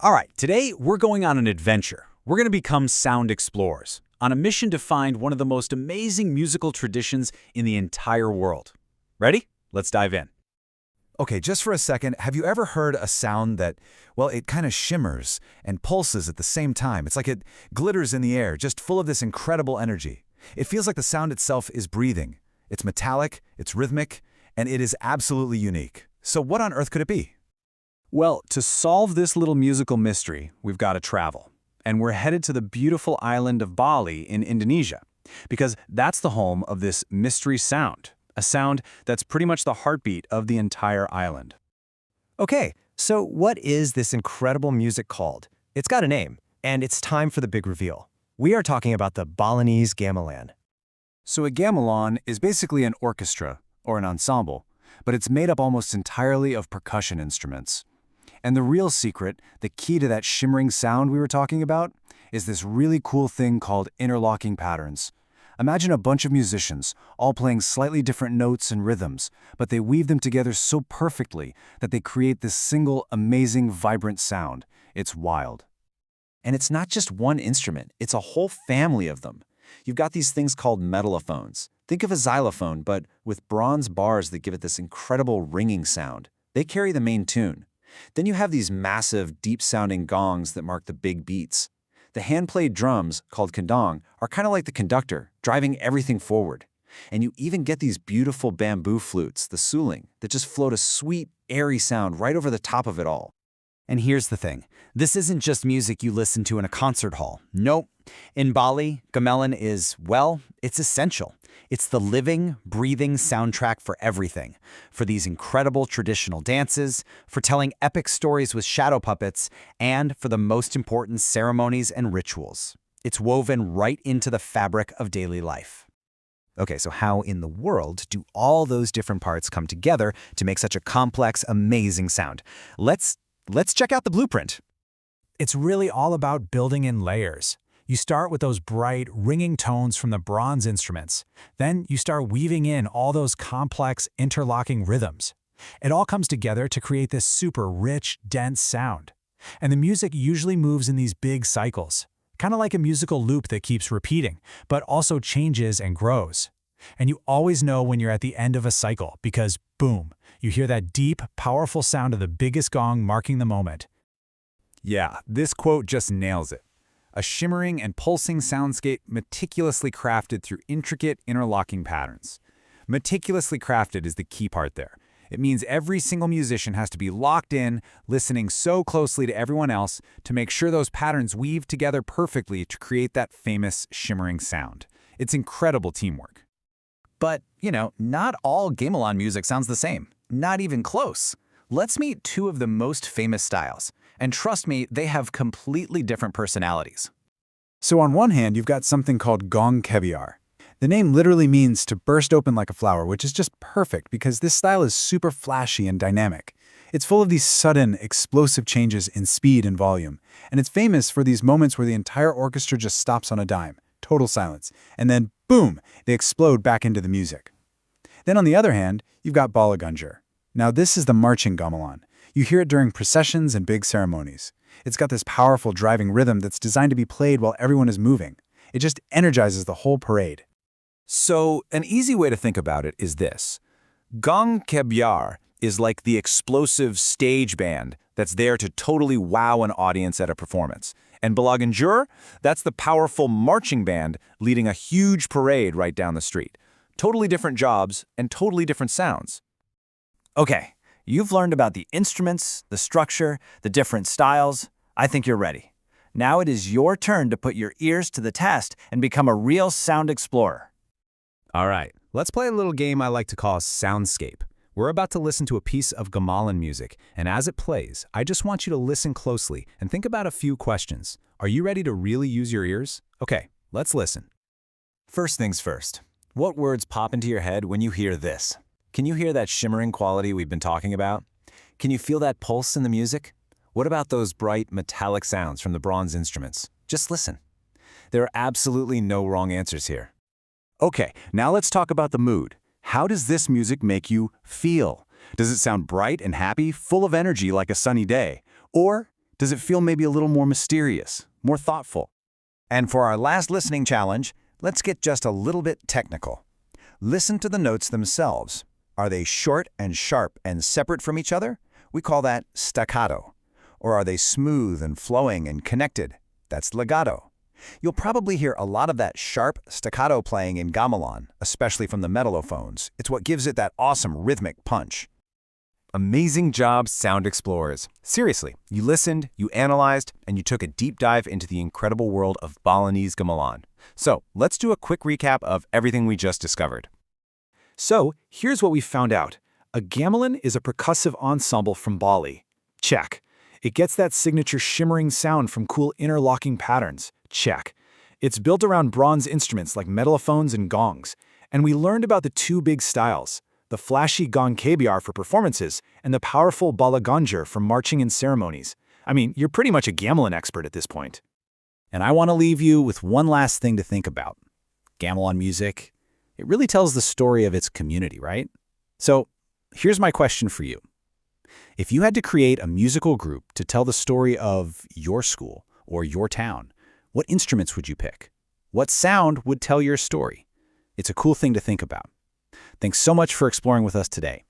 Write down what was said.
All right, today we're going on an adventure. We're going to become sound explorers, on a mission to find one of the most amazing musical traditions in the entire world. Ready? Let's dive in. Okay, just for a second, have you ever heard a sound that, well, it kind of shimmers and pulses at the same time? It's like it glitters in the air, just full of this incredible energy. It feels like the sound itself is breathing. It's metallic, it's rhythmic, and it is absolutely unique. So what on earth could it be? Well, to solve this little musical mystery, we've got to travel. And we're headed to the beautiful island of Bali in Indonesia, because that's the home of this mystery sound, a sound that's pretty much the heartbeat of the entire island. Okay, so what is this incredible music called? It's got a name, and it's time for the big reveal. We are talking about the Balinese Gamelan. So a gamelan is basically an orchestra, or an ensemble, but it's made up almost entirely of percussion instruments. And the real secret, the key to that shimmering sound we were talking about, is this really cool thing called interlocking patterns. Imagine a bunch of musicians, all playing slightly different notes and rhythms, but they weave them together so perfectly that they create this single, amazing, vibrant sound. It's wild. And it's not just one instrument, it's a whole family of them. You've got these things called metallophones. Think of a xylophone, but with bronze bars that give it this incredible ringing sound. They carry the main tune. Then you have these massive, deep-sounding gongs that mark the big beats. The hand-played drums, called kendang, are kind of like the conductor, driving everything forward. And you even get these beautiful bamboo flutes, the suling, that just float a sweet, airy sound right over the top of it all. And here's the thing. This isn't just music you listen to in a concert hall. Nope. In Bali, gamelan is, well, it's essential. It's the living, breathing soundtrack for everything. For these incredible traditional dances, for telling epic stories with shadow puppets, and for the most important ceremonies and rituals. It's woven right into the fabric of daily life. Okay, so how in the world do all those different parts come together to make such a complex, amazing sound? Let's check out the blueprint. It's really all about building in layers. You start with those bright, ringing tones from the bronze instruments. Then you start weaving in all those complex, interlocking rhythms. It all comes together to create this super rich, dense sound. And the music usually moves in these big cycles, kind of like a musical loop that keeps repeating, but also changes and grows. And you always know when you're at the end of a cycle because, boom, you hear that deep, powerful sound of the biggest gong marking the moment. Yeah, this quote just nails it. A shimmering and pulsing soundscape meticulously crafted through intricate interlocking patterns. Meticulously crafted is the key part there. It means every single musician has to be locked in, listening so closely to everyone else to make sure those patterns weave together perfectly to create that famous shimmering sound. It's incredible teamwork. But, not all gamelan music sounds the same. Not even close. Let's meet two of the most famous styles. And trust me, they have completely different personalities. So on one hand, you've got something called gong kebiar. The name literally means to burst open like a flower, which is just perfect because this style is super flashy and dynamic. It's full of these sudden, explosive changes in speed and volume. And it's famous for these moments where the entire orchestra just stops on a dime, total silence, and then, boom, they explode back into the music. Then on the other hand, you've got balagunjur. Now this is the marching gamelan. You hear it during processions and big ceremonies. It's got this powerful driving rhythm that's designed to be played while everyone is moving. It just energizes the whole parade. So, an easy way to think about it is this. Gong kebiar is like the explosive stage band that's there to totally wow an audience at a performance. And balagunjur, that's the powerful marching band leading a huge parade right down the street. Totally different jobs and totally different sounds. Okay, you've learned about the instruments, the structure, the different styles. I think you're ready. Now it is your turn to put your ears to the test and become a real sound explorer. All right, let's play a little game I like to call Soundscape. We're about to listen to a piece of gamelan music, and as it plays, I just want you to listen closely and think about a few questions. Are you ready to really use your ears? Okay, let's listen. First things first. What words pop into your head when you hear this? Can you hear that shimmering quality we've been talking about? Can you feel that pulse in the music? What about those bright, metallic sounds from the bronze instruments? Just listen. There are absolutely no wrong answers here. Okay, now let's talk about the mood. How does this music make you feel? Does it sound bright and happy, full of energy like a sunny day? Or Does it feel maybe a little more mysterious, more thoughtful? And for our last listening challenge, let's get just a little bit technical. Listen to the notes themselves. Are they short and sharp and separate from each other? We call that staccato. Or are they smooth and flowing and connected? That's legato. You'll probably hear a lot of that sharp staccato playing in gamelan, especially from the mellophones. It's what gives it that awesome rhythmic punch. Amazing job, Sound Explorers. Seriously, you listened, you analyzed, and you took a deep dive into the incredible world of Balinese gamelan. So, let's do a quick recap of everything we just discovered. So, here's what we found out. A gamelan is a percussive ensemble from Bali. Check. It gets that signature shimmering sound from cool interlocking patterns. Check. It's built around bronze instruments like mellophones and gongs. And we learned about the two big styles, the flashy gong kebiar for performances and the powerful balaganjar for marching and ceremonies. I mean, you're pretty much a gamelan expert at this point. And I want to leave you with one last thing to think about. Gamelan music, it really tells the story of its community, right? So here's my question for you. If you had to create a musical group to tell the story of your school or your town, what instruments would you pick? What sound would tell your story? It's a cool thing to think about. Thanks so much for exploring with us today.